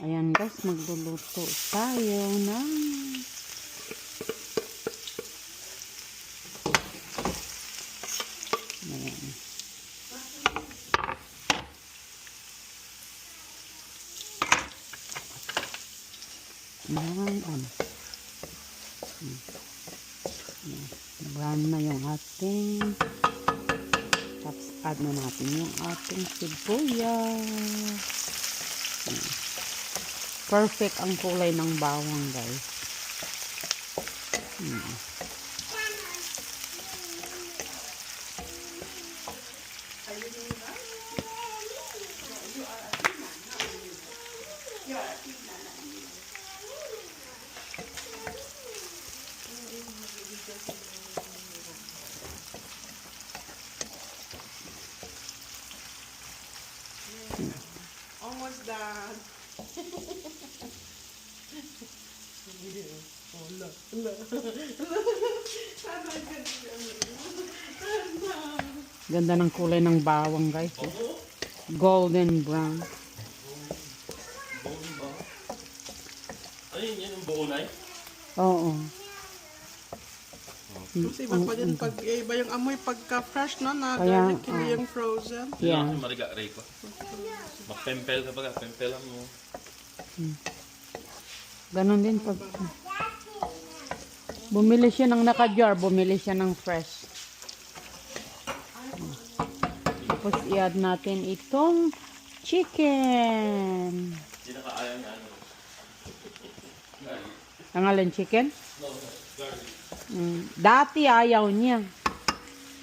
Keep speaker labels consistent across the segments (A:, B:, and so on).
A: Ayan guys, magluluto tayo ng ayan. Nag-run na yung ating, tapos add na natin yung ating sibuyas. Perfect ang kulay ng bawang guys.
B: Almost done.
A: Ganda ng kulay ng bawang guys. Golden brown.
C: Ano yun? Yan yung buo na eh?
A: Oo.
B: Kasi iba pa din pag iba yung amoy pagka-fresh na
A: Kaya,
B: garlic, hindi yung frozen.
A: Yeah.
C: Yung mariga, ray ko. Magpempel ka baga, pempelan mo.
A: Ganon din pag bumili siya ng naka-jar, bumili siya ng fresh. Tapos i-add natin itong chicken.
C: Hindi nakaayaw niya ano.
A: Pangalan chicken?
C: No, garlic.
A: Dati ayaw niya.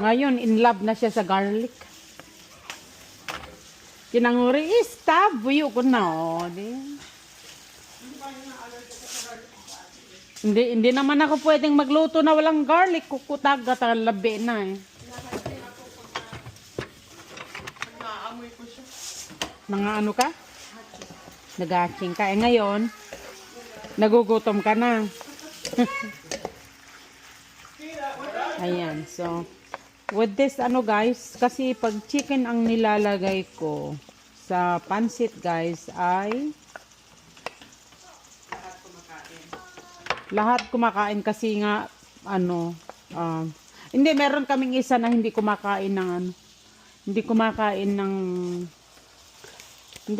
A: Ngayon, in love na siya sa garlic. Kinanguri, stop. Buyo ko na, oh. Hindi naman ako pwedeng magluto na walang garlic. Kukutag at labi na eh.
B: Naamoy ko siya.
A: Mga ano ka? Nag-hatching ka. Eh ngayon, nagugutom ka na. Ayan, so, with this, ano guys, kasi pag chicken ang nilalagay ko sa pansit guys, ay lahat kumakain kasi nga, ano, hindi, meron kaming isa na hindi kumakain ng, ano, hindi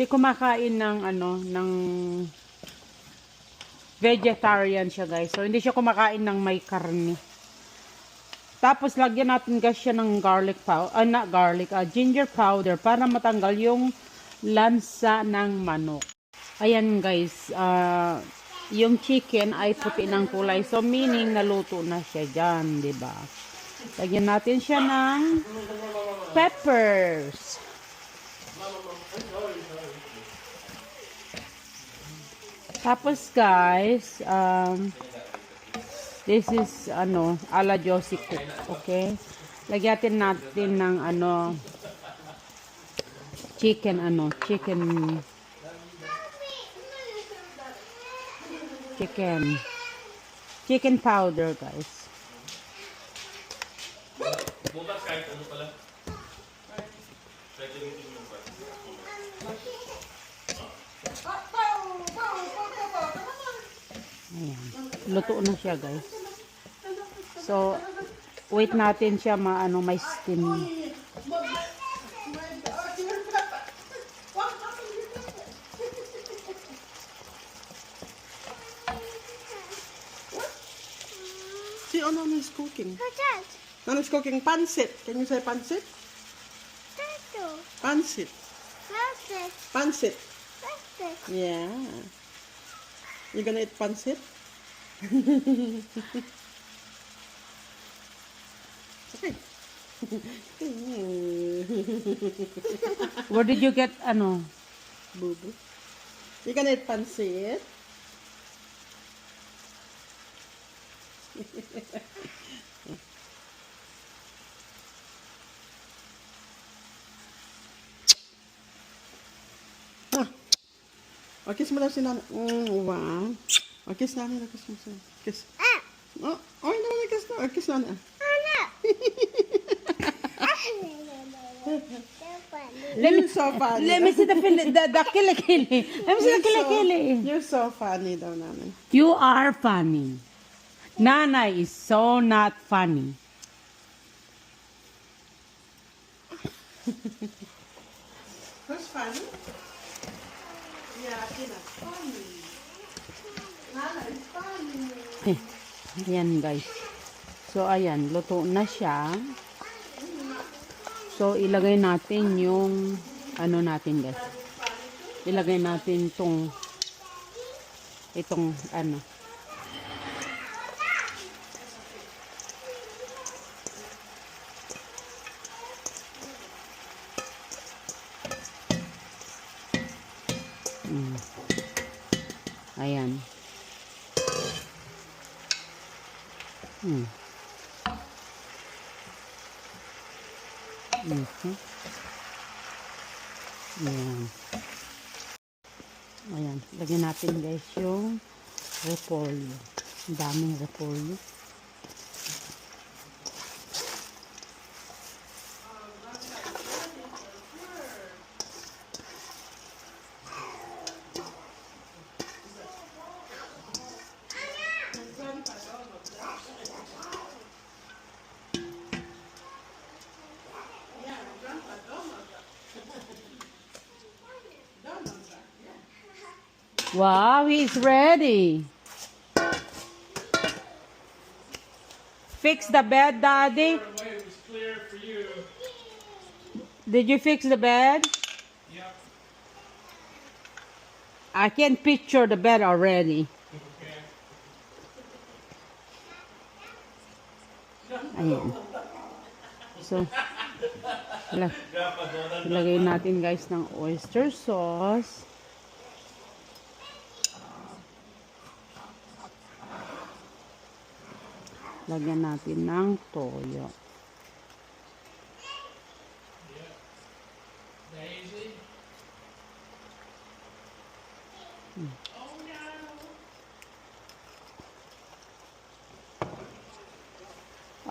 A: kumakain ng, ano, ng vegetarian siya guys. So, hindi siya kumakain ng may karne. Tapos, lagyan natin guys siya ng garlic powder, not garlic, ginger powder para matanggal yung lansa ng manok. Ayan guys, yung chicken ay puti ng kulay. So, meaning, naluto na siya dyan, diba? Lagyan natin siya ng peppers. Tapos guys, this is ano, ala Josie cook, okay? Lagyan natin ng ano, chicken powder guys.
C: Bukas kahit ano pala. Kahit gamitin mo pa.
A: Ayan. Luto na siya guys. So, wait natin siya may steam.
B: See, Nana is cooking. Nana is cooking pancit. Can you say pancit? Pancit. Pancit. Yeah. You gonna eat pancit? Okay.
A: Where did you get ano?
B: Bubu. You gonna eat pancit? Kiss mo daw si Nana. Wow. Kiss Nana. Kiss mo siya. Kiss. Oh, ay, Nana, kiss na. Kiss Nana. You're so funny.
A: Let me see the kilikili. Let me see the kilikili.
B: You're so funny daw namin.
A: You are funny. Nana is so not funny.
B: Who's funny? Yeah, Tina's funny. Nana is funny.
A: Ayan guys. So ayan, luto na siya. So ilagay natin yung ano natin guys. Ilagay natin itong ano. Ayan. Ayan. Ayan. Lagyan natin guys yung repolyo. Ang daming repolyo. Wow, he's ready. Fix the bed, Daddy.
C: The way was clear for you.
A: Did you fix the bed?
C: Yep.
A: I can picture the bed already.
C: Okay.
A: Ayan. So, ilagay natin guys ng oyster sauce. Lagyan natin ng toyo.
C: Daisy.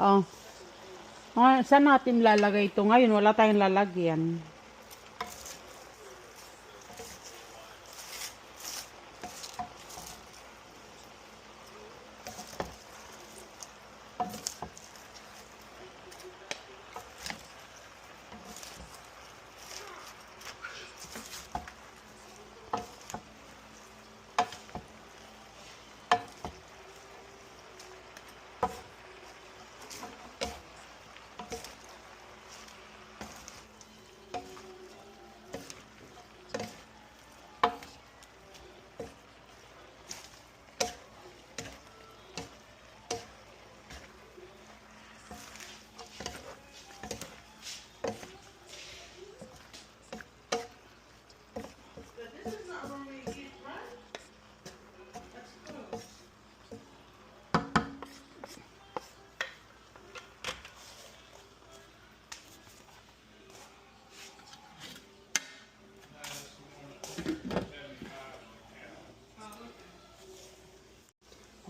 A: Oh. Oh, saan natin lalagay ito ngayon? Wala tayong lalagyan.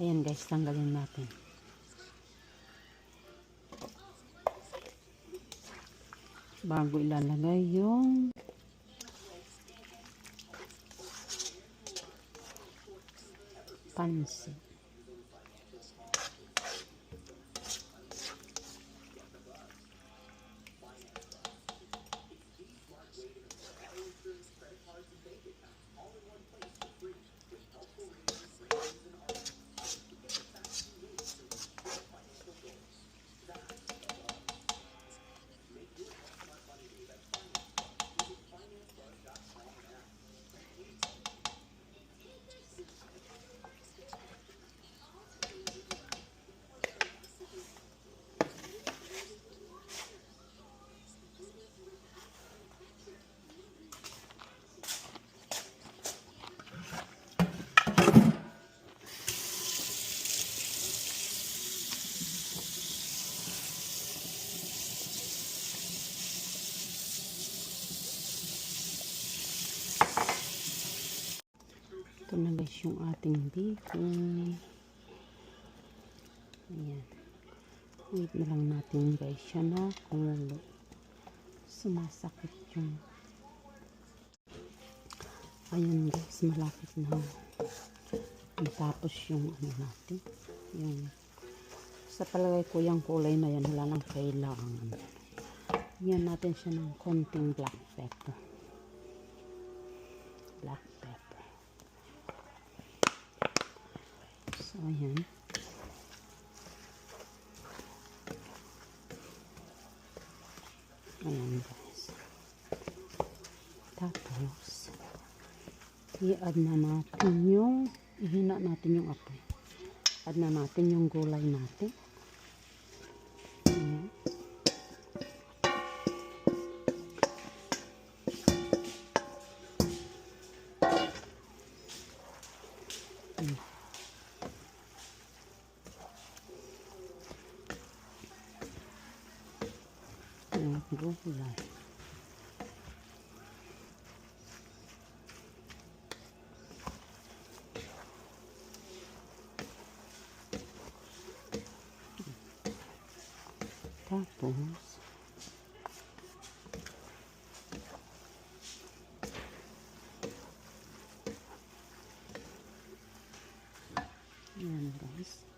A: Ayan guys, tanggalin natin. Bago ilalagay yung pansit. Ito na guys yung ating bacon. Ayan. Wait na lang natin guys siya na kumulo. sumasakit yung ayun guys, malapit na matapos yung ano natin, yung sa palagay ko yung kulay na yan wala nang kailangan. Yan natin siya ng konting black pepper. So ayan, ayan guys. Tapos i-add na natin yung, ihina natin yung apoy. Add na natin yung gulay natin. Ayan. Yung gulay. Tapos yan guys.